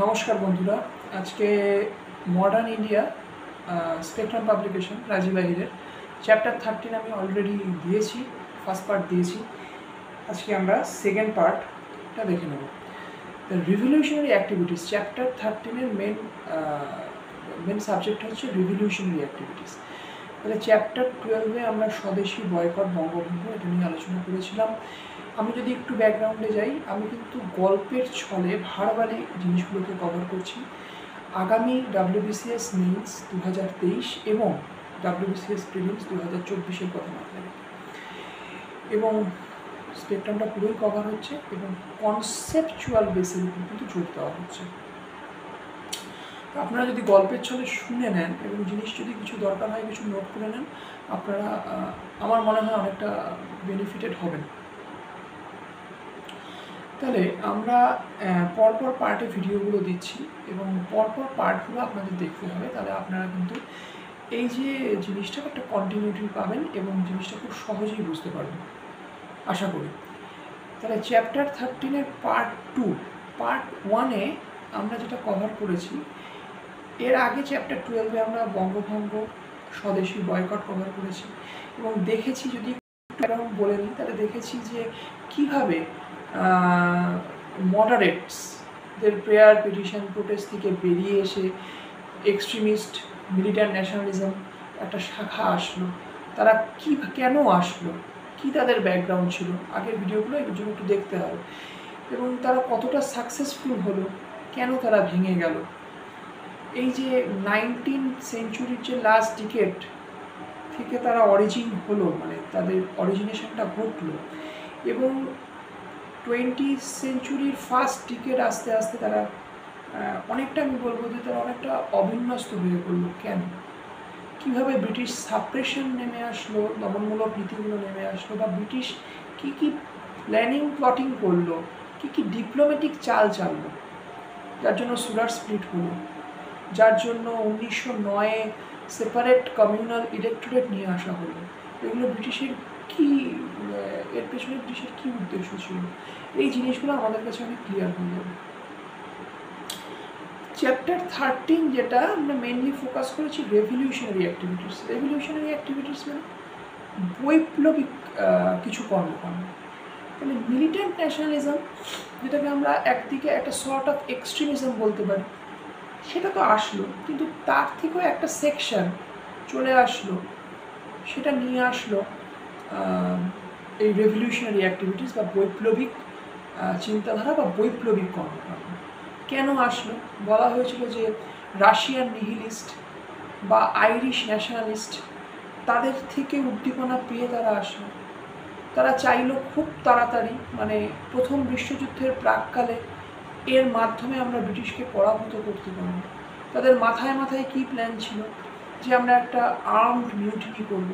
নমস্কার বন্ধুরা, আজকে modern India Spectrum publication Rajiv আহিরের চ্যাপ্টার 13 আমি অলরেডি দিয়েছি, ফার্স্ট পার্ট দিয়েছি। আজকে আমরা সেকেন্ড পার্টটা দেখে নেব। দ্য রিভলিউশনারি অ্যাক্টিভিটিস, চ্যাপ্টার 13-এর মেন সাবজেক্ট হচ্ছে রিভলিউশনারি অ্যাক্টিভিটিস। তাহলে চ্যাপ্টার 12-এ আমরা স্বদেশী বয়কট বঙ্গভঙ্গ এটা নিয়ে আলোচনা করেছিলাম। আমি যদি একটু ব্যাকগ্রাউন্ডে যাই, আমি কিন্তু গল্পের ছলে ভারবালি জিনিসগুলোকে কভার করছি। আগামী WBCS মেইনস 2023 এবং WBCS প্রিলিমস 2024-এর কথা মাথায় রেখে এবং স্পেকট্রামটা পুরোই কভার হচ্ছে এবং কনসেপচুয়াল বেসের উপর কিন্তু জোর দেওয়া হচ্ছে। আপনারা যদি গল্পের ছলে শুনে নেন এবং জিনিস যদি কিছু দরকার হয় কিছু নোট করে নেন, আপনারা আমার মনে হয় অনেকটা বেনিফিটেড হবেন। তাহলে আমরা পরপর পার্টে ভিডিওগুলো দিচ্ছি এবং পরপর পার্টগুলো আপনাদের দেখতে হবে, তাহলে আপনারা কিন্তু এই যে জিনিসটা একটা কন্টিনিউটি পাবেন এবং জিনিসটা খুব সহজেই বুঝতে পারবেন আশা করি। তাহলে চ্যাপ্টার 13-এর পার্ট 1-এ আমরা যেটা কভার করেছি, এর আগে চ্যাপ্টার 12-এ আমরা বঙ্গভঙ্গ স্বদেশী বয়কট কভার করেছি এবং দেখেছি, যদি একটু বলে নিই তাহলে দেখেছি যে কীভাবে মডারেটসদের প্রেয়ার পিটিশন প্রোটেস্ট থেকে বেরিয়ে এসে এক্সট্রিমিস্ট মিলিট্যান্ট ন্যাশনালিজম একটা শাখা আসলো। তারা কেন আসলো, কি তাদের ব্যাকগ্রাউন্ড ছিল, আগের ভিডিওগুলো এর জন্য একটু দেখতে হবে, এবং তারা কতটা সাকসেসফুল হলো, কেন তারা ভেঙে গেল। এই যে 19th সেঞ্চুরির যে লাস্ট ডিকেড থেকে তারা অরিজিন হলো, মানে তাদের অরিজিনেশনটা ঘটলো, এবং 20th সেঞ্চুরির ফার্স্ট ডিকেড আস্তে আস্তে তারা অনেকটা, আমি বলবো যে তারা অনেকটা অবিন্যস্ত হয়ে পড়লো। কেন, কীভাবে ব্রিটিশ সাপ্রেশন নেমে আসলো, দমনমূলক নীতিগুলো নেমে আসলো, বা ব্রিটিশ কী কী প্ল্যানিং প্লটিং করলো, কী কী ডিপ্লোম্যাটিক চাল চাললো, যার জন্য সুরাট স্প্লিট হলো, যার জন্য 1909-এ সেপারেট কমিউনাল ইলেকটোরেট নিয়ে আসা হলো। এগুলো ব্রিটিশের কী, এর পেছনে ব্রিটিশের কী উদ্দেশ্য ছিল, এই জিনিসগুলো আমাদের কাছে অনেক ক্লিয়ার হয়ে যাবে। চ্যাপ্টার 13 যেটা আমরা মেনলি ফোকাস করেছি রেভলিউশনারি অ্যাক্টিভিটিস। রেভলিউশনারি অ্যাক্টিভিটিস মানে বৈপ্লবিক কিছু কর্মকাণ্ড। তাহলে মিলিট্যান্ট ন্যাশনালিজম, যেটাকে আমরা একদিকে একটা সর্ট অফ এক্সট্রিমিজম বলতে পারি, সেটা তো আসলো, কিন্তু তার থেকেও একটা সেকশন চলে আসলো, সেটা নিয়ে আসলো এই রেভলিউশনারি অ্যাক্টিভিটিস বা বৈপ্লবিক চিন্তাধারা বা বৈপ্লবিক কর্মকাণ্ড। কেন আসলো, বলা হয়েছিল যে রাশিয়ান নিহিলিস্ট বা আইরিশ ন্যাশনালিস্ট, তাদের থেকে উদ্দীপনা পেয়ে তারা আসলো। তারা চাইলো খুব তাড়াতাড়ি, মানে প্রথম বিশ্বযুদ্ধের প্রাককালে, এর মাধ্যমে আমরা ব্রিটিশকে পরাভূত করতে পারব। তাদের মাথায় মাথায় কী প্ল্যান ছিল যে আমরা একটা আর্মড মিউটিনি করব,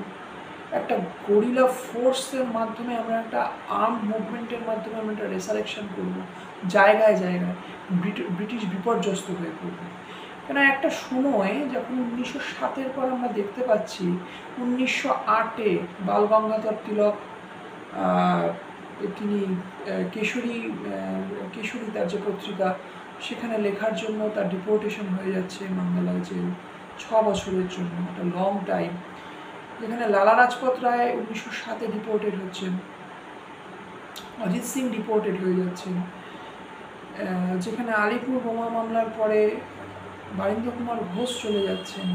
একটা গরিলা ফোর্সের মাধ্যমে আমরা একটা আর্মড মুভমেন্টের মাধ্যমে আমরা একটা রেসারেকশন করব, জায়গায় জায়গায় ব্রিটিশ বিপর্যস্ত হয়ে পড়বে। কেন একটা সময় যখন 1907-এর পর আমরা দেখতে পাচ্ছি 1908-এ বালগঙ্গাধর তিলক, তিনি কেশরী তার যে পত্রিকা, সেখানে লেখার জন্য তার ডিপোর্টেশন হয়ে যাচ্ছে মান্দালাল জেল 6 বছরের জন্য, একটা লং টাইম। যেখানে লালা রাজপথ রায় 1907-এ ডিপোর্টেড হচ্ছেন, অজিত সিং ডিপোর্টেড হয়ে যাচ্ছেন, যেখানে আলিপুর বোমা মামলার পরে বারীন্দ্র কুমার ঘোষ চলে যাচ্ছেন,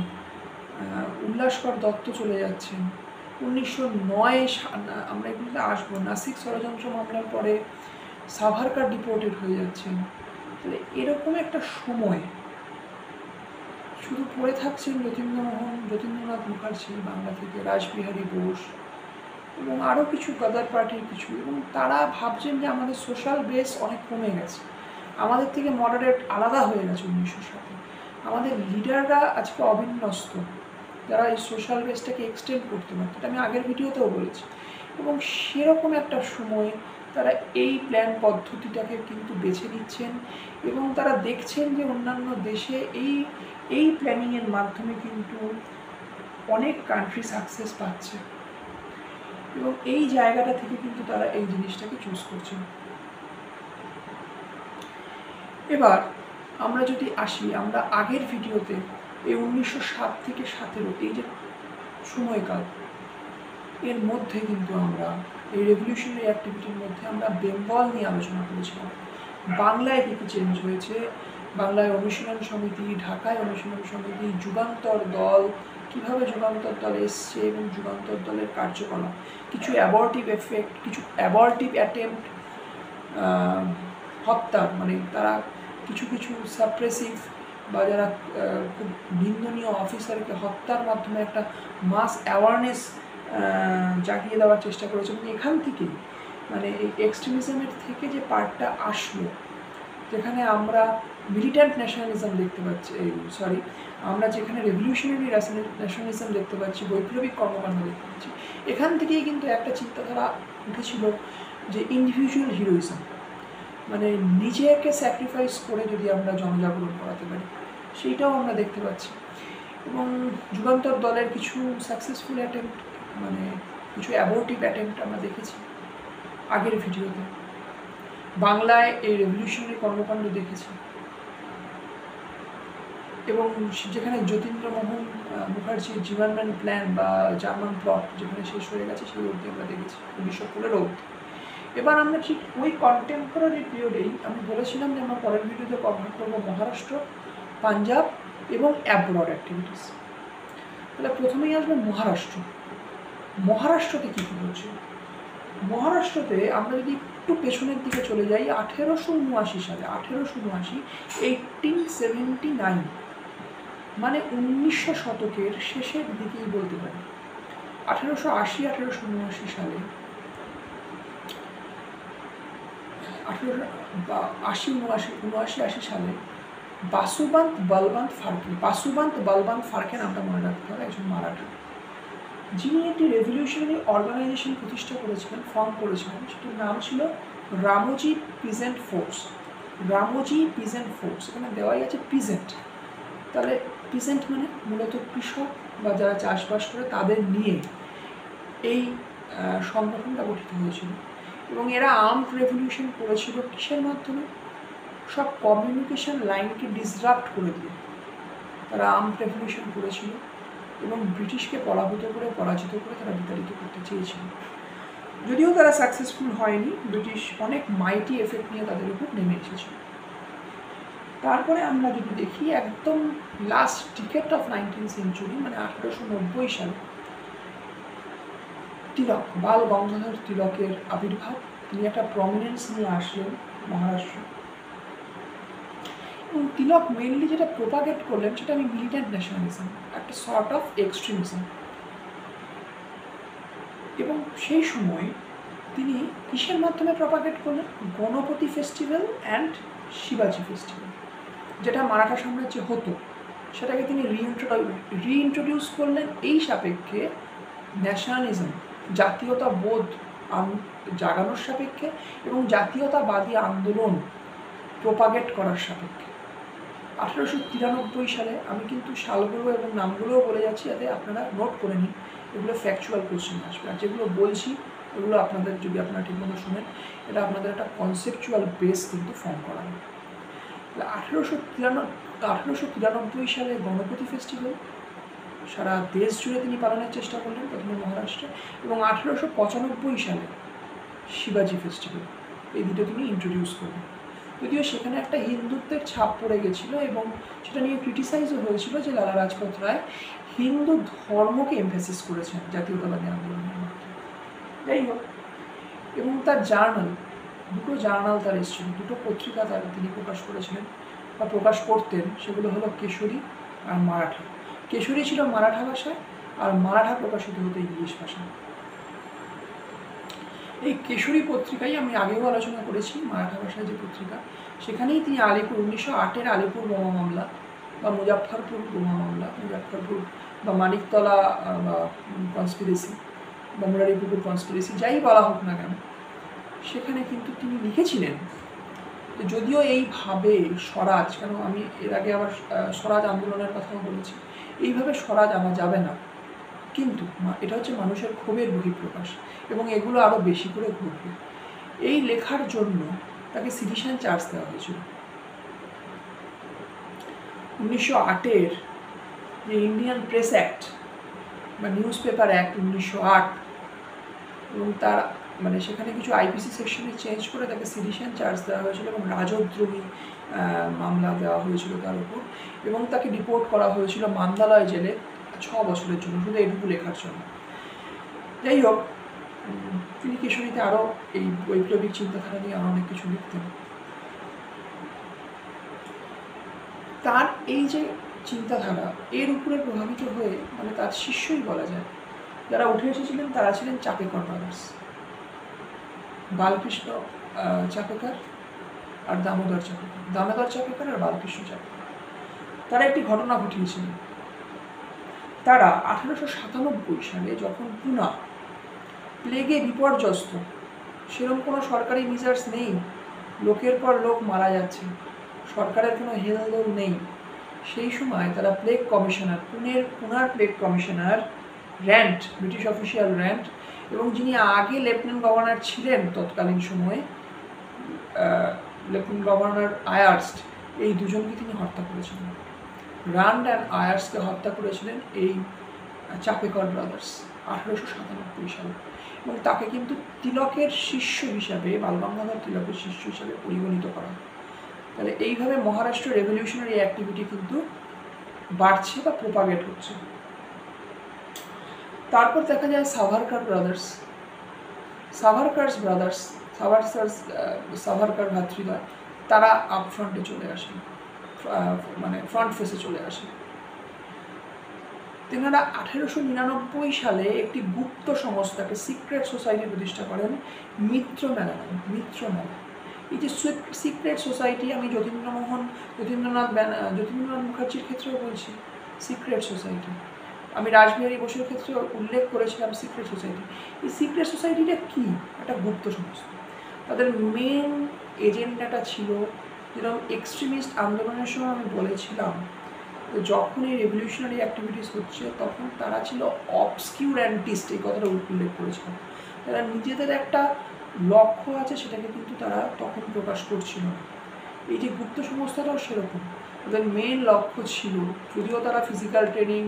উল্লাসকর দত্ত চলে যাচ্ছেন। 1909-এ আমরা এগুলোতে আসবো, নাসিক ষড়যন্ত্র মামলার পরে সাভারকার ডিপোর্টেড হয়ে যাচ্ছেন। তাহলে এরকম একটা সময় শুধু পড়ে থাকছেন যতীন্দ্রনাথ মুখার্জি বাংলা থেকে, রাসবিহারী বোস এবং আরও কিছু গাদার পার্টির কিছু, এবং তারা ভাবছেন যে আমাদের সোশ্যাল বেস অনেক কমে গেছে, আমাদের থেকে মডারেট আলাদা হয়ে গেছে 1907-এ, আমাদের লিডাররা আজকে অবিন্যস্ত, যারা এই সোশ্যাল বেসটাকে এক্সটেন্ড করতে পারত। এটা আমি আগের ভিডিওতেও বলেছি। এবং সেরকম একটা সময়ে তারা এই প্ল্যান পদ্ধতিটাকে কিন্তু বেছে নিচ্ছেন এবং তারা দেখছেন যে অন্যান্য দেশে এই প্ল্যানিংয়ের মাধ্যমে কিন্তু অনেক কান্ট্রি সাকসেস পাচ্ছে, এবং এই জায়গাটা থেকে কিন্তু তারা এই জিনিসটাকে চুজ করছেন। এবার আমরা যদি আসি, আমরা আগের ভিডিওতে এই 1907 থেকে 17 এই যে সময়কাল, এর মধ্যে কিন্তু আমরা এই রেভলিউশনারি অ্যাক্টিভিটির মধ্যে আমরা বেঙ্গল নিয়ে আলোচনা করেছিলাম। বাংলায় কী কী চেঞ্জ হয়েছে, বাংলায় অনুশীলন সমিতি, ঢাকায় অনুশীলন সমিতি, যুগান্তর দল, কীভাবে যুগান্তর দল এসছে এবং যুগান্তর দলের কার্যকলাপ, কিছু অ্যাবর্টিভ এফেক্ট, কিছু অ্যাবর্টিভ অ্যাটেম্প্ট হত্যার, মানে তারা কিছু কিছু সাপ্রেসিভ বা যারা খুব নিন্দনীয় অফিসারকে হত্যার মাধ্যমে একটা মাস অ্যাওয়ারনেস জাগিয়ে দেওয়ার চেষ্টা করেছে। এবং এখান থেকেই মানে এই এক্সট্রিমিজমের থেকে যে পার্টটা আসলো, যেখানে আমরা মিলিট্যান্ট ন্যাশনালিজম দেখতে পাচ্ছি, আমরা যেখানে রেভলিউশনারি ন্যাশনালিজম দেখতে পাচ্ছি, বৈপ্লবিক কর্মকাণ্ড দেখতে পাচ্ছি, এখান থেকেই কিন্তু একটা চিন্তাধারা উঠেছিল যে ইন্ডিভিজুয়াল হিরোইজম, মানে নিজেকে স্যাক্রিফাইস করে যদি আমরা জনজাগরণ করাতে পারি, সেইটাও আমরা দেখতে পাচ্ছি। এবং যুগান্তর দলের কিছু সাকসেসফুল অ্যাটেম্প্ট, মানে কিছু অ্যাবর্টিভ অ্যাটেম্প্ট আমরা দেখেছি আগের ভিডিওতে। বাংলায় এই রেভলিউশনারি কর্মকাণ্ড দেখেছি, এবং যেখানে যতীন্দ্রমোহন মুখার্জির জীবনম্যান প্ল্যান বা জার্মান প্লট যেখানে শেষ হয়ে গেছে, সেই অবধি আমরা দেখেছি 1915 অবধি। এবার আমরা ঠিক ওই কন্টেম্পোরারি পিরিয়ডেই আমি বলেছিলাম যে আমরা পরের ভিডিওতে কভার করবো মহারাষ্ট্র, পাঞ্জাব এবং অ্যাব্রড অ্যাক্টিভিটিস। তাহলে প্রথমেই আসবে মহারাষ্ট্র। মহারাষ্ট্রতে কী কী হচ্ছে? মহারাষ্ট্রতে আমরা যদি একটু পেছনের দিকে চলে যাই, 1879 সালে, 1879 মানে 1900 শতকের শেষের দিকেই বলতে পারি। 1880 সালে 1980 সালে বাসুবন্ত বলবন্ত ফারকে নামটা মনে রাখতে হবে, একজন মারাঠা, যিনি একটি রেভলিউশনারি অর্গানাইজেশন প্রতিষ্ঠা করেছিলেন, ফর্ম করেছিলেন, সেটির নাম ছিল Ramoji peasant force. Ramoji peasant force, এখানে দেওয়াই আছে পিজেন্ট, তাহলে পিজেন্ট মানে মূলত কৃষক বা যারা চাষবাস করে তাদের নিয়ে এই সংগঠনটা গঠিত হয়েছিল। এবং এরা আর্মড রেভলিউশন করেছিল কিসের মাধ্যমে? সব কমিউনিকেশন লাইনকে ডিসরাপ্ট করে দিয়ে তারা আর্মড রেভলিউশন করেছিল এবং ব্রিটিশকে পরাজিত করে তারা বিতাড়িত করতে চেয়েছিল। যদিও তারা সাকসেসফুল হয়নি, ব্রিটিশ অনেক মাইটি এফেক্ট নিয়ে তাদের উপর নেমে এসেছিল। তারপরে আমরা যদি দেখি একদম last decade of 19th century, মানে 1890 সালে তিলক, বাল গঙ্গাধর তিলকের আবির্ভাব, তিনি একটা প্রমিনেন্স নিয়ে আসলেন মহারাষ্ট্র। এবং তিলক মেনলি যেটা প্রোপাগেট করলেন সেটা আমি মিলিট্যান্ট ন্যাশনালিজম, একটা সর্ট অফ এক্সট্রিমিজম। এবং সেই সময় তিনি কিসের মাধ্যমে প্রপাগেট করলেন? গণপতি ফেস্টিভ্যাল অ্যান্ড শিবাজি ফেস্টিভ্যাল, যেটা মারাঠা সাম্রাজ্যে হতো, সেটাকে তিনি রিইন্ট্রোডিউস করলেন এই সাপেক্ষে ন্যাশনালিজম, জাতীয়তা বোধ জাগানোর সাপেক্ষে এবং জাতীয়তাবাদী আন্দোলন প্রপাগেট করার সাপেক্ষে। 1893 সালে, আমি কিন্তু সালগুলো এবং নামগুলোও বলে যাচ্ছি যাতে আপনারা নোট করে নিন, এগুলো ফ্যাকচুয়াল কোশ্চেন আসবে। আর যেগুলো বলছি এগুলো আপনাদের, যদি আপনারা ঠিকমতো শুনেন, এটা আপনাদের একটা কনসেপচুয়াল বেস কিন্তু ফর্ম করা হবে। 1893 সালে গণপতি ফেস্টিভ্যাল সারা দেশ জুড়ে তিনি পালনের চেষ্টা করলেন, প্রথমে মহারাষ্ট্রে। এবং 1895 সালে শিবাজি ফেস্টিভ্যাল, এই দুটো তিনি ইন্ট্রোডিউস করলেন। যদিও সেখানে একটা হিন্দুত্বের ছাপ পড়ে গেছিল এবং সেটা নিয়ে ক্রিটিসাইজও হয়েছিল যে লালা রাজপথ রায় হিন্দু ধর্মকে এমফেসিস করেছেন জাতীয়তাবাদী আন্দোলনের মধ্যে। যাই হোক, এবং তার জার্নাল, দুটো জার্নাল তার এসেছিল, দুটো পত্রিকা তিনি প্রকাশ করেছিলেন বা প্রকাশ করতেন, সেগুলো হলো কেশরী আর মারাঠা। কেশরী ছিল মারাঠা ভাষায় আর মারাঠা প্রকাশিত হতো ইংলিশ ভাষায়। এই কেশরী পত্রিকাই আমি আগেও আলোচনা করেছি, মারাঠা ভাষায় যে পত্রিকা, সেখানেই তিনি 1908 আলিপুর বোমা মামলা বা মুজাফফরপুর বোমা মামলা, মুজাফফরপুর বা মানিকতলা বা কনস্পিরেসি বা মুরারিপুকুর কনস্পিরেসি, যাই বলা হোক না কেন, সেখানে কিন্তু তিনি লিখেছিলেন যে যদিও এইভাবে স্বরাজ, কেন আমি এর আগে আবার স্বরাজ আন্দোলনের কথাও বলেছি, এইভাবে স্বরাজ আনা যাবে না, কিন্তু এটা হচ্ছে মানুষের ক্ষোভের বহিঃপ্রকাশ এবং এগুলো আরও বেশি করে ঘটবে। এই লেখার জন্য তাকে সিডিশন চার্জ দেওয়া হয়েছিল। 1908-এর যে ইন্ডিয়ান প্রেস অ্যাক্ট বা নিউজ পেপার অ্যাক্ট 1908, এবং তার মানে সেখানে কিছু আইপিসি সেকশনে চেঞ্জ করে তাকে সিডিশন চার্জ দেওয়া হয়েছিল এবং রাজদ্রোহী মামলা দেওয়া হয়েছিল তার উপর, এবং তাকে ডিপোর্ট করা হয়েছিল মান্দালয় জেলে 6 বছরের জন্য, শুধু এটুকু লেখার জন্য। যাই হোক, তিনি কেশরীতে আরও এই বৈপ্লবিক চিন্তাধারা নিয়ে আরও অনেক কিছু লিখতেন। তার এই যে চিন্তাধারা, এর উপরে প্রভাবিত হয়ে মানে তার শিষ্যই বলা যায়, যারা উঠে এসেছিলেন তারা ছিলেন চাপেকর ব্রাদার্স, বালকৃষ্ণ চাপেকর আর দামোদর চাপেকর আর বালকৃষ্ণ চাপেকর। তারা একটি ঘটনা ঘটিয়েছিলেন। তারা 1897 সালে যখন পুনা প্লেগে বিপর্যস্ত, সেরকম কোনো সরকারি মেজার্স নেই, লোকের পর লোক মারা যাচ্ছে, সরকারের কোনো হেলদোল নেই, সেই সময় তারা প্লেগ কমিশনার, পুনার plague commissioner Rand, British official Rand, এবং যিনি আগে লেফটেন্যান্ট গভর্নর ছিলেন তৎকালীন সময়ে, লেফটেন্যান্ট গভর্নর আয়ার্স্ট, এই দুজনকে তিনি হত্যা করেছিলেন। রান্ড অ্যান্ড আয়ার্সকে হত্যা করেছিলেন এই চাপেকর ব্রাদার্স 1897 সালে, এবং তাকে কিন্তু তিলকের শিষ্য হিসাবে, বালগঙ্গাধর তিলকের শিষ্য হিসাবে পরিগণিত করা হয়। তাহলে এইভাবে মহারাষ্ট্র রেভলিউশনারি অ্যাক্টিভিটি কিন্তু বাড়ছে বা প্রোপাগেট হচ্ছে। তারপর দেখা যায় সাভারকার ভ্রাতৃদ্বয়, তারা আপফ্রন্টে চলে আসেন, মানে ফ্রন্ট ফেসে চলে আসেন। তেনারা 1899 সালে একটি গুপ্ত সংস্থা, একটা সিক্রেট সোসাইটি প্রতিষ্ঠা করেন, মিত্র মেলা। এই যে সিক্রেট সোসাইটি, আমি যতীন্দ্রনাথ মুখার্জির ক্ষেত্রেও বলছি সিক্রেট সোসাইটি, আমি রাসবিহারী বসুর ক্ষেত্রে উল্লেখ করেছিলাম সিক্রেট সোসাইটি। এই সিক্রেট সোসাইটিটা কি? একটা গুপ্ত সংস্থা। তাদের মেন এজেন্ডাটা ছিল, যেরকম এক্সট্রিমিস্ট আন্দোলনের সময় আমি বলেছিলাম, যখন এই রেভলিউশনারি অ্যাক্টিভিটিস হচ্ছে তখন তারা ছিল অবস্কিউরেন্টিস্ট, এই কথাটা উল্লেখ করেছিলাম। তারা নিজেদের একটা লক্ষ্য আছে, সেটাকে কিন্তু তারা তখন প্রকাশ করছিল না। এই যে গুপ্ত সংস্থাটাও সেরকম, তাদের মেন লক্ষ্য ছিল, যদিও তারা ফিজিক্যাল ট্রেনিং,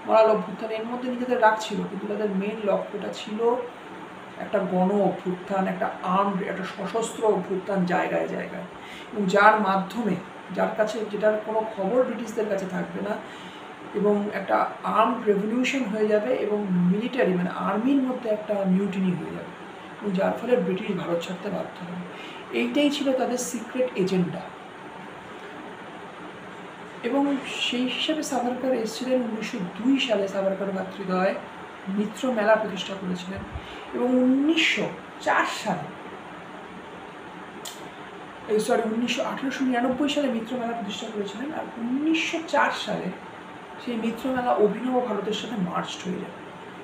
মরাল অভ্যুত্থান এর মধ্যে নিজেদের রাখছিল, কিন্তু তাদের মেন লক্ষ্যটা ছিল একটা গণ অভ্যুত্থান, একটা একটা সশস্ত্র অভ্যুত্থান জায়গায় জায়গায়, এবং যার মাধ্যমে, যেটার কোনো খবর ব্রিটিশদের কাছে থাকবে না, এবং একটা আর্মড রেভলিউশন হয়ে যাবে, এবং মিলিটারি মানে আর্মির মধ্যে একটা মিউটিনি হয়ে যাবে, এবং যার ফলে ব্রিটিশ ভারত ছাড়তে বাধ্য হবে। এইটাই ছিল তাদের সিক্রেট এজেন্ডা। এবং সেই হিসাবে সাভারকার এসেছিলেন 1902 সালে। সাভারকার ভাতৃদ্বয় মিত্র মেলা প্রতিষ্ঠা করেছিলেন, এবং 1899 সালে মিত্র মেলা প্রতিষ্ঠা করেছিলেন, আর 1904 সালে সেই মিত্র মেলা অভিনব ভারতের সাথে মার্জড হয়ে যায়।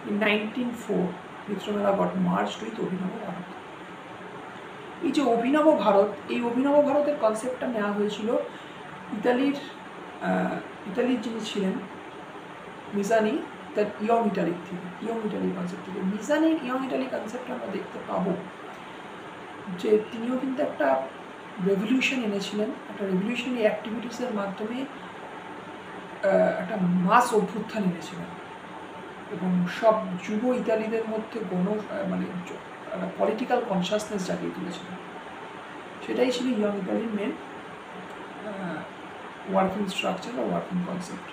ইন 1904 মিত্র মেলা গট মার্জড উইথ অভিনব ভারত। এই যে অভিনব ভারত, এই অভিনব ভারতের কনসেপ্টটা নেওয়া হয়েছিল ইতালির যিনি ছিলেন মিজানি, তার ইয়ং ইটালি কনসেপ্ট থেকে। মিজানির ইয়ং ইটালি কনসেপ্টটা আমরা দেখতে পাবো যে তিনিও কিন্তু একটা রেভলিউশন এনেছিলেন, একটা রেভলিউশনারি অ্যাক্টিভিটিসের মাধ্যমে একটা মাস অভ্যুত্থান এনেছিলেন, এবং সব যুব ইতালিদের মধ্যে মানে একটা পলিটিক্যাল কনসাসনেস জাগিয়ে তুলেছিলেন। সেটাই ছিল ইয়ং ইতালির মেন ওয়ার্কিং স্ট্রাকচার বা ওয়ার্কিং কনসেপ্ট।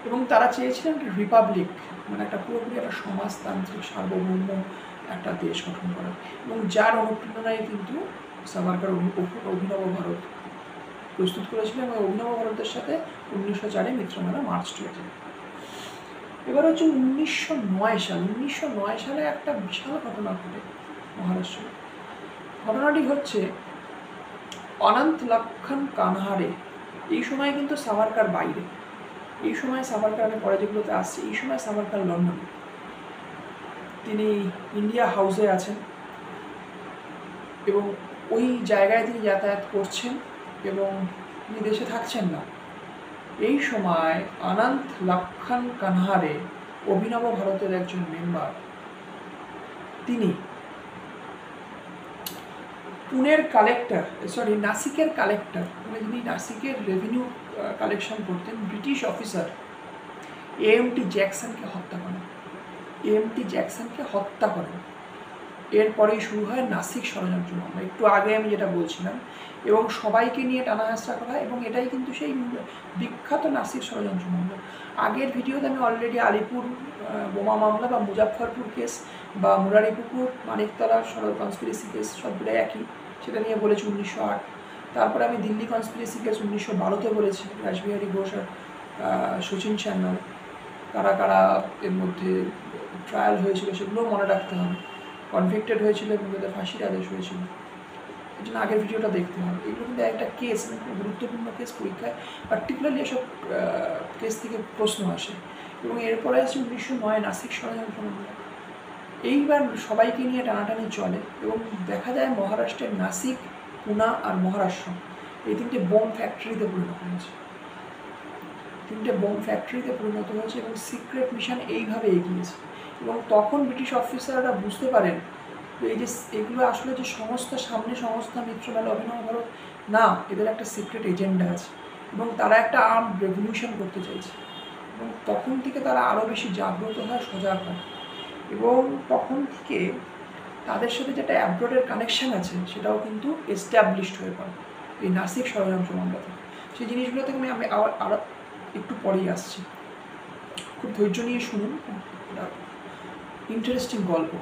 এবং তারা চেয়েছিলেন একটা রিপাবলিক, মানে একটা পুরোপুরি একটা সমাজতান্ত্রিক সার্বভৌম একটা দেশ গঠন করা, এবং যার অনুপ্রেরণায় কিন্তু সাভারকার অভিনব ভারত প্রস্তুত করেছিলেন, এবং অভিনব ভারতের সাথে 1904 মিত্র মেলা মার্জড হয়ে যায়। এবার হচ্ছে 1909 সালে একটা বিশাল ঘটনা ঘটে মহারাষ্ট্রে। ঘটনাটি হচ্ছে অনন্ত লক্ষণ কানহারে। এই সময় কিন্তু সাভারকার বাইরে, এই সময় সাভারকার, আমি পরে যেগুলোতে আসছি, এই সময় সাভারকার লন্ডনে, তিনি ইন্ডিয়া হাউসে আছেন, এবং ওই জায়গায় তিনি যাতায়াত করছেন, এবং তিনি দেশে থাকছেন না। এই সময় অনন্ত লক্ষণ কানহারে, অভিনব ভারতের একজন মেম্বার, তিনি পুনের কালেক্টর, নাসিকের কালেক্টর, মানে যিনি নাসিকের রেভিনিউ কালেকশন করতেন, ব্রিটিশ অফিসার এএমটি জ্যাকসনকে হত্যা করেন। এএমটি জ্যাকসনকে হত্যা করেন। এরপরেই শুরু হয় নাসিক ষড়যন্ত্র মামলা, একটু আগে আমি যেটা বলছিলাম, এবং সবাইকে নিয়ে টানাহেঁচড়া করা হয়, এবং এটাই কিন্তু সেই বিখ্যাত নাসিক ষড়যন্ত্র মামলা। আগের ভিডিওতে আমি অলরেডি আলিপুর বোমা মামলা বা মুজাফফরপুর কেস বা মুরারিপুকুর মানিকতলা কনস্পিরেসি কেস সবগুলো একই, সেটা নিয়ে বলেছি 1908। তারপরে আমি দিল্লি কনস্পিরেসি কেস 1912-তে বলেছি, রাসবিহারী ঘোষ আর শচীন সান্যাল, কারা কারা এর মধ্যে ট্রায়াল হয়েছিল সেগুলোও মনে রাখতে হবে, কনভিক্টেড হয়েছিল এবং তাদের ফাঁসির আদেশ হয়েছিল, এই জন্য আগের ভিডিওটা দেখতে হবে। এগুলো কিন্তু একটা কেস, খুব গুরুত্বপূর্ণ কেস, পরীক্ষায় পার্টিকুলারলি এসব কেস থেকে প্রশ্ন আসে। এবং এরপরে আছে 1909 নাসিক ষড়যন্ত্র মামলা। এইবার সবাইকে নিয়ে টানাটানি চলে এবং দেখা যায় মহারাষ্ট্রের নাসিক, পুনা আর মহারাষ্ট্র এই তিনটে বোম ফ্যাক্টরিতে পরিণত হয়েছে। এবং সিক্রেট মিশন এইভাবে এগিয়েছে। এবং তখন ব্রিটিশ অফিসাররা বুঝতে পারেন এই যে এগুলো আসলে যে সমস্ত সামনে সংস্থা মিত্রমেলা অভিনব ভারত না, এদের একটা সিক্রেট এজেন্ডা আছে এবং তারা একটা আর্মড রেভলিউশন করতে চাইছে। এবং তখন থেকে তারা আরও বেশি জাগ্রত হয়, সজাগ হয়, এবং তখন থেকে তাদের সাথে যেটা অ্যাব্রোডের কানেকশান আছে সেটাও কিন্তু এস্টাবলিশড হয়ে পড়ে এই নাসিক ষড়যন্ত্র মামলা থেকে। সেই জিনিসগুলো থেকে আমি আরও একটু পরেই আসছি, খুব ধৈর্য নিয়ে শুনুন, ইন্টারেস্টিং গল্প।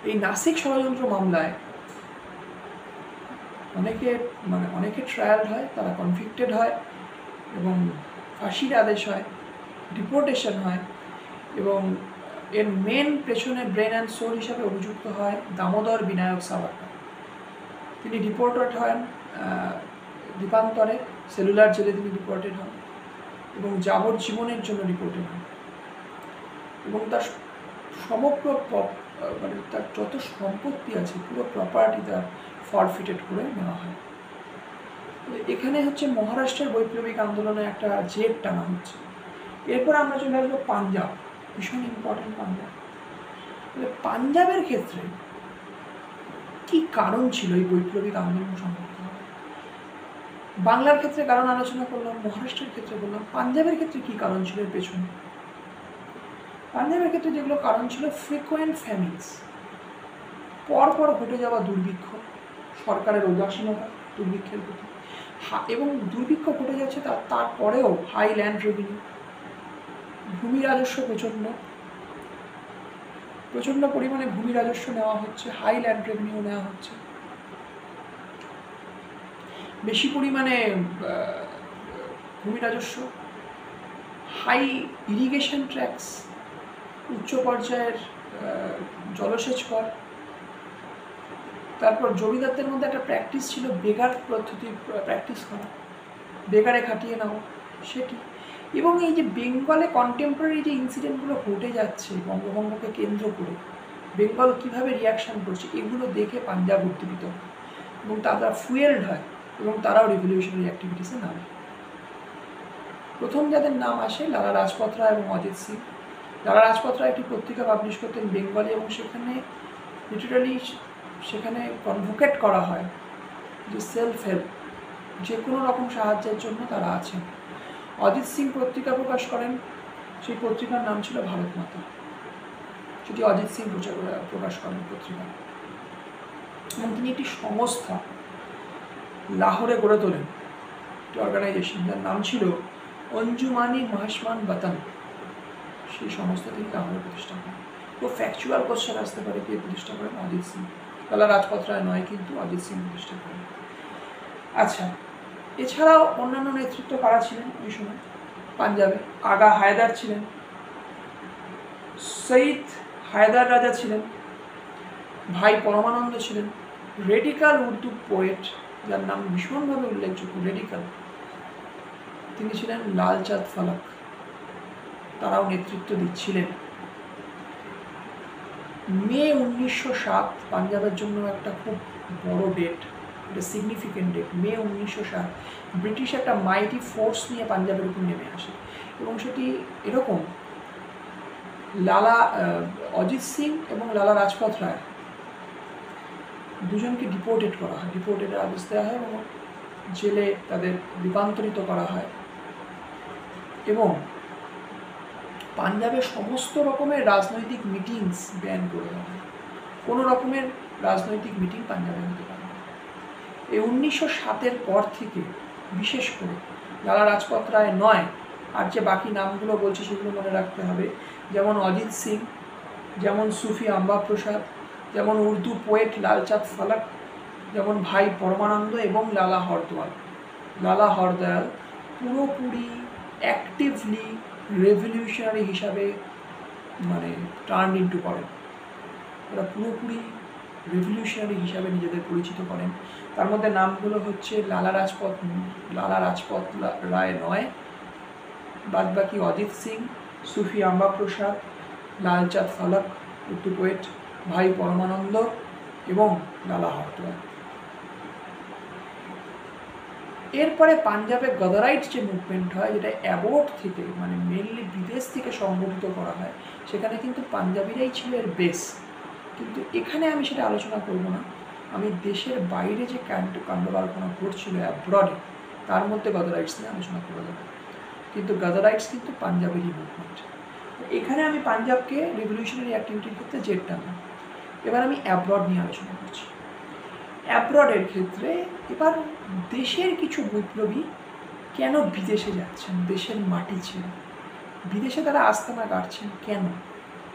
এই নাসিক ষড়যন্ত্র মামলায় অনেকে ট্রায়াল হয়, তারা কনভিক্টেড হয় এবং ফাঁসির আদেশ হয়, ডিপোর্টেশন হয়, এবং এর মেন পেছনে ব্রেন অ্যান্ড সোল হিসাবে অভিযুক্ত হয় দামোদর বিনায়ক সাভারকার। তিনি ডিপোর্টেড হন দ্বীপান্তরে, সেলুলার জেলে তিনি ডিপোর্টেড হন এবং যাবজ্জীবনের জন্য ডিপোর্টেড হন, এবং তার সমগ্র তার যত সম্পত্তি আছে পুরো প্রপার্টি তার ফরফিটেড করে নেওয়া হয়। এখানে হচ্ছে মহারাষ্ট্রের বৈপ্লবিক আন্দোলনে একটা জেট টানা হচ্ছে। এরপর আমরা চলে আসবো পাঞ্জাব, ভীষণ ইম্পর্টেন্ট পাঞ্জাব। পাঞ্জাবের ক্ষেত্রে কি কারণ ছিল এই বৈপ্লবিক আন্দোলন সম্পর্কে? বাংলার ক্ষেত্রে কারণ আলোচনা করলাম, মহারাষ্ট্রের ক্ষেত্রে বললাম, পাঞ্জাবের ক্ষেত্রে কি কারণ ছিল এর পেছনে? পাঞ্জাবের ক্ষেত্রে যেগুলো কারণ ছিল, ফ্রিকোয়েন্ট ফ্যামিনস, পরপর ঘটে যাওয়া দুর্ভিক্ষ, সরকারের উদাসীনতা দুর্ভিক্ষের প্রতি, এবং দুর্ভিক্ষ ঘটে যাচ্ছে তারপরেও হাই ল্যান্ড রেভিনিউ, ভূমি রাজস্ব প্রচণ্ড পরিমাণে ভূমি রাজস্ব নেওয়া হচ্ছে, হাই ল্যান্ড রেভিনিউ নেওয়া হচ্ছে, বেশি পরিমাণে ভূমি রাজস্ব, হাই ইরিগেশন ট্যাক্স, উচ্চ পর্যায়ের জলসেচ কর। তারপর জমিদারদের মধ্যে একটা প্র্যাকটিস ছিল বেগার পদ্ধতি প্র্যাকটিস করা, বেগারে খাটিয়ে নেওয়া সেটি। এবং এই যে বেঙ্গলে কন্টেম্পোরারি যে ইনসিডেন্টগুলো ঘটে যাচ্ছে বঙ্গভঙ্গকে কেন্দ্র করে, বেঙ্গল কীভাবে রিয়াকশান করছে, এগুলো দেখে পাঞ্জাব উদ্দীপিত হয় এবং তারা ফুয়েলড হয় এবং তারাও রিভলিউশনারি অ্যাক্টিভিটিসে নামে। প্রথম যাদের নাম আসে লালা রাজপথ রায় এবং অজিত সিং। লালা রাজপথ রায় একটি পত্রিকা পাবলিশ করতেন বেঙ্গলি, এবং সেখানে লিটারালি সেখানে কনভোকেট করা হয় যে সেলফ হেল্প, যে কোনো রকম সাহায্যের জন্য তারা আছেন। অজিত সিং পত্রিকা প্রকাশ করেন, সেই পত্রিকার নাম ছিল ভারত মাতা, সেটি অজিত সিং প্রকাশ করেন পত্রিকা। এবং তিনি একটি সংস্থা লাহোরে গড়ে তোলেন, একটি অর্গানাইজেশন যার নাম ছিল অঞ্জুমানি মহাসমান বাতান। সেই সংস্থা তিনি লাহোরে প্রতিষ্ঠা করেন। তো ফ্যাকচুয়াল কোশ্চেন আসতে পারে কে প্রতিষ্ঠা করেন? অজিত সিং। লালা রাজপথ রায় নয়, কিন্তু অজিত সিং প্রতিষ্ঠা করেন। আচ্ছা, এছাড়াও অন্যান্য নেতৃত্ব কারা ছিলেন ওই সময় পাঞ্জাবে? আগা হায়দার ছিলেন, সৈয়দ হায়দার রাজা ছিলেন, ভাই পরমানন্দ ছিলেন, রেডিকাল উর্দু পোয়েট যার নাম ভীষণভাবে উল্লেখযোগ্য, রেডিকাল, তিনি ছিলেন লালচাঁদ ফলক, তারাও নেতৃত্ব দিচ্ছিলেন। মে 1907 পাঞ্জাবের জন্য একটা খুব বড় ডেট, একটা সিগনিফিকেন্ট ডেট। মে 1907 ব্রিটিশ একটা মাইটি ফোর্স নিয়ে পাঞ্জাবের উপর নেমে আসে, এবং সেটি এরকম, অজিত সিং এবং লালা রাজপথ রায় দুজনকে ডিপোর্টেড করা হয়, ডিপোর্টেডের আদেশ দেওয়া হয় এবং জেলে তাদের রূপান্তরিত করা হয়। এবং পাঞ্জাবে সমস্ত রকমের রাজনৈতিক মিটিংস ব্যান করে দেওয়া হয়, কোনো রকমের রাজনৈতিক মিটিং পাঞ্জাবে হতে পারে না। এই 1907-এর পর থেকে বিশেষ করে লালা রাজপথ রায় নয়, আর যে বাকি নামগুলো বলছি সেগুলো মনে রাখতে হবে, যেমন অজিত সিং, যেমন সুফি আম্বা প্রসাদ, যেমন উর্দু পোয়েট লালচাঁদ ফালাক, যেমন ভাই পরমানন্দ এবং লালা হরদয়াল পুরোপুরি অ্যাক্টিভলি রেভলিউশনারি হিসাবে মানে টার্ন ইনটু করেন। ওরা পুরোপুরি রেভলিউশনারি হিসাবে নিজেদের পরিচিত করেন। তার মধ্যে নামগুলো হচ্ছে লালা রাজপথ রায় নয়, বাদবাকি অজিত সিং, সুফি আম্বা প্রসাদ, লালচাঁদ ফালাক, উর্দু পোয়েট ভাই পরমানন্দ এবং লালা হরদয়াল। এরপরে পাঞ্জাবে গদারাইট যে মুভমেন্ট হয়, যেটা অ্যাবোট থেকে মানে মেনলি বিদেশ থেকে সংগঠিত করা হয়, সেখানে কিন্তু পাঞ্জাবিরাই ছিল এর বেস। কিন্তু এখানে আমি সেটা আলোচনা করব না, আমি দেশের বাইরে যে কাণ্ডকারখানা ঘটছিল অ্যাব্রডে, তার মধ্যে গদারাইটস নিয়ে আলোচনা করে দেবো। কিন্তু গদারাইটস কিন্তু পাঞ্জাবেরই মুভমেন্ট। এখানে আমি পাঞ্জাবকে রেভলিউশনারি অ্যাক্টিভিটির ক্ষেত্রে জেড টানলাম। এবার আমি অ্যাব্রড নিয়ে আলোচনা করছি। অ্যাব্রডের ক্ষেত্রে এবার দেশের কিছু বিপ্লবী কেন বিদেশে যাচ্ছেন, দেশের মাটি ছেড়ে বিদেশে তারা আস্তানা গাড়ছেন কেন,